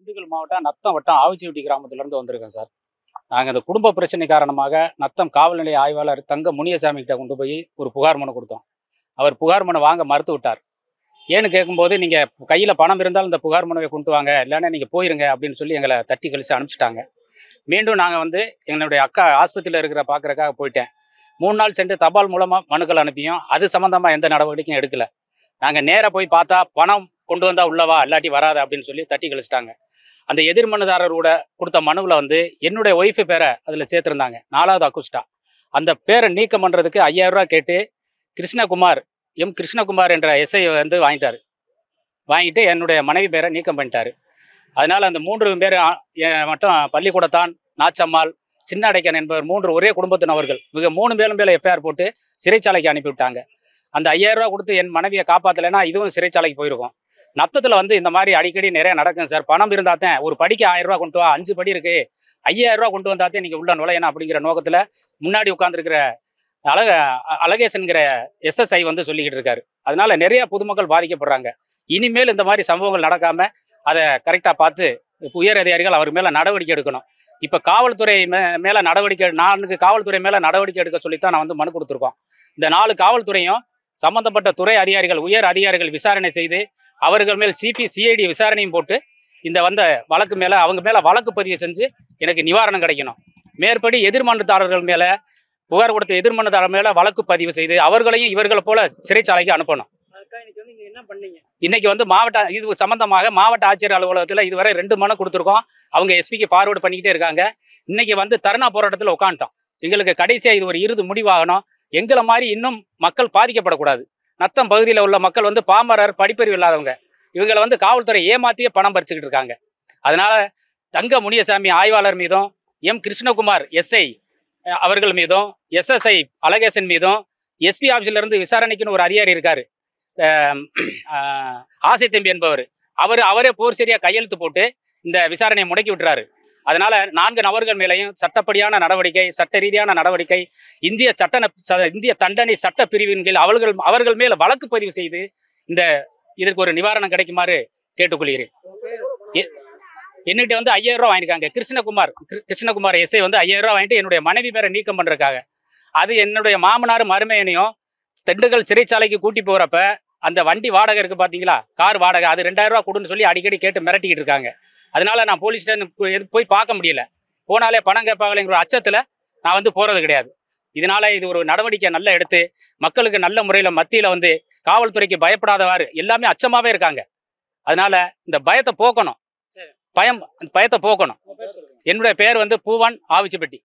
திண்டுக்கல் மாவட்டம் நத்தம் வட்டம் ஆவிச்சிவட்டி கிராமத்திலேருந்து வந்திருக்கேன் சார். நாங்கள் இந்த குடும்ப பிரச்சனை காரணமாக நத்தம் காவல் நிலைய ஆய்வாளர் தங்க முனியசாமி கிட்ட கொண்டு போய் ஒரு புகார் மனு கொடுத்தோம். அவர் புகார் மனு வாங்க மறுத்து விட்டார். ஏன்னு கேட்கும்போது, நீங்கள் கையில் பணம் இருந்தாலும் இந்த புகார் மனுவை கொண்டு வாங்க, இல்லைன்னா நீங்கள் போயிருங்க அப்படின்னு சொல்லி எங்களை தட்டி கழிச்சு அனுப்பிச்சிட்டாங்க. மீண்டும் நாங்கள் வந்து என்னுடைய அக்கா ஆஸ்பத்திரியில் இருக்கிற பார்க்குறக்காக போயிட்டேன். 3 நாள் சென்று தபால் மூலமாக மனுக்கள் அனுப்பியும் அது சம்மந்தமாக எந்த நடவடிக்கையும் எடுக்கலை. நாங்கள் நேராக போய் பார்த்தா பணம் கொண்டு வந்தால் உள்ளவா, இல்லாட்டி வராது அப்படின்னு சொல்லி தட்டி கழிச்சிட்டாங்க. அந்த எதிர் மனுதாரரோட கொடுத்த மனுவில் வந்து என்னுடைய ஒய்ஃபு பேரை அதில் சேர்த்துருந்தாங்க, 4வது அக்குஸ்டா. அந்த பேரை நீக்கம் பண்ணுறதுக்கு 5000 ரூபா கேட்டு கிருஷ்ணகுமார் கிருஷ்ணகுமார் என்ற எஸ்ஐ வந்து வாங்கிட்டு என்னுடைய மனைவி பேரை நீக்கம் பண்ணிட்டார். அதனால் அந்த 3 பேர் மட்டும் பள்ளிக்கூடத்தான், நாச்சம்மாள், சின்ன அடைக்கன் என்பவர் 3 ஒரே குடும்பத்தினவர்கள். மிக 3 பேரும் மேலே எஃப்ஐஆர் போட்டு சிறைச்சாலைக்கு அனுப்பிவிட்டாங்க. அந்த 5000 ரூபா கொடுத்து என் மனைவியை காப்பாற்றலைன்னா இதுவும் சிறைச்சாலைக்கு போயிருக்கும். நத்தத்தில் வந்து இந்த மாதிரி அடிக்கடி நிறைய நடக்கும் சார். பணம் இருந்தால் தான், ஒரு படிக்கு 1000 ரூபா கொண்டு வா, 5 படி இருக்குது, 5000 ரூபா கொண்டு வந்தாத்தே நீங்கள் உள்ள நுழையணும் அப்படிங்கிற நோக்கத்தில் முன்னாடி உட்காந்துருக்கிற அழகேசன்கிற எஸ்எஸ்ஐ வந்து சொல்லிக்கிட்டு இருக்காரு. அதனால நிறைய பொதுமக்கள் பாதிக்கப்படுறாங்க. இனிமேல் இந்த மாதிரி சம்பவங்கள் நடக்காமல் அதை கரெக்டாக பார்த்து உயர் அதிகாரிகள் அவர் மேலே நடவடிக்கை எடுக்கணும். இப்போ காவல்துறை மேலே நடவடிக்கை 4 காவல்துறை மேலே நடவடிக்கை எடுக்க சொல்லித்தான் நான் வந்து மனு கொடுத்துருக்கோம். இந்த 4 காவல்துறையும் சம்பந்தப்பட்ட துறை அதிகாரிகள், உயர் அதிகாரிகள் விசாரணை செய்து அவர்கள் மேல் சிஐடி விசாரணையும் போட்டு இந்த வந்த வழக்கு மேலே அவங்க மேலே வழக்கு பதிவு செஞ்சு எனக்கு நிவாரணம் கிடைக்கணும். மேற்படி எதிர்மனுதாரர்கள் மேலே புகார் கொடுத்த எதிர்மனுதாரர் மேலே வழக்கு பதிவு செய்து அவர்களையும் இவர்களை போல சிறைச்சாலைக்கு அனுப்பணும். இன்னைக்கு வந்து இது சம்பந்தமாக மாவட்ட ஆட்சியர் அலுவலகத்தில் இதுவரை 2 மனு கொடுத்துருக்கோம். அவங்க எஸ்பிக்கு ஃபார்வர்டு பண்ணிக்கிட்டே இருக்காங்க. இன்னைக்கு வந்து தர்ணா போராட்டத்தில் உட்காந்துட்டோம். எங்களுக்கு கடைசியாக இது ஒரு இறுதி முடிவாகணும். எங்களை மாதிரி இன்னும் மக்கள் பாதிக்கப்படக்கூடாது. நத்தம் பகுதியில் உள்ள மக்கள் வந்து பாமரர், படிப்பறிவு இல்லாதவங்க. இவங்களை வந்து காவல்துறை ஏமாத்தியே பணம் பறிச்சுக்கிட்டு இருக்காங்க. அதனால தங்க முனியசாமி ஆய்வாளர் மீதும், கிருஷ்ணகுமார் எஸ்ஐ அவர்கள் மீதும், எஸ்எஸ்ஐ அழகேசன் மீதும், எஸ்பி ஆஃபீஸிலிருந்து விசாரணைக்குன்னு ஒரு அதிகாரி இருக்காரு, ஆசை தம்பி என்பவர். அவரே போர் சரியாக கையெழுத்து போட்டு இந்த விசாரணையை முடக்கி விட்டுறாரு. அதனால 4 நபர்கள் மேலேயும் சட்டப்படியான நடவடிக்கை, சட்ட ரீதியான நடவடிக்கை, இந்திய தண்டனை சட்ட பிரிவின் கீழ் அவர்கள் மேல வழக்கு பதிவு செய்து இதற்கு ஒரு நிவாரணம் கிடைக்குமாறு கேட்டுக்கொள்கிறேன். என்கிட்ட வந்து 5000 ரூபா வாங்கியிருக்காங்க. கிருஷ்ணகுமார் எஸ்ஐ வந்து 5000 ரூபா வாங்கிட்டு என்னுடைய மனைவி பேரை நீக்கம் பண்றதுக்காக. அது என்னுடைய மாமனார் மருமையனையும் திண்டுக்கல் சிறைச்சாலைக்கு கூட்டி போறப்ப அந்த வண்டி வாடகை இருக்கு பாத்தீங்களா, கார் வாடகை, அது 2000 ரூபா கொடுன்னு சொல்லி அடிக்கடி கேட்டு மிரட்டிக்கிட்டு இருக்காங்க. அதனால நான் போலீஸ் ஸ்டேஷன் போய் பார்க்க முடியல. போனாலே பணம் கேட்பாங்களேங்கிற அச்சத்தில் நான் வந்து போகிறது கிடையாது. இதனால இது ஒரு நடவடிக்கை நல்லா எடுத்து மக்களுக்கு நல்ல முறையில் மத்தியில் வந்து காவல்துறைக்கு பயப்படாதவாறு எல்லாமே அச்சமாகவே இருக்காங்க. அதனால இந்த பயத்தை போக்கணும். பயத்தை போக்கணும். என்னுடைய பேர் வந்து பூவான் ஆவிச்சிப்பட்டி.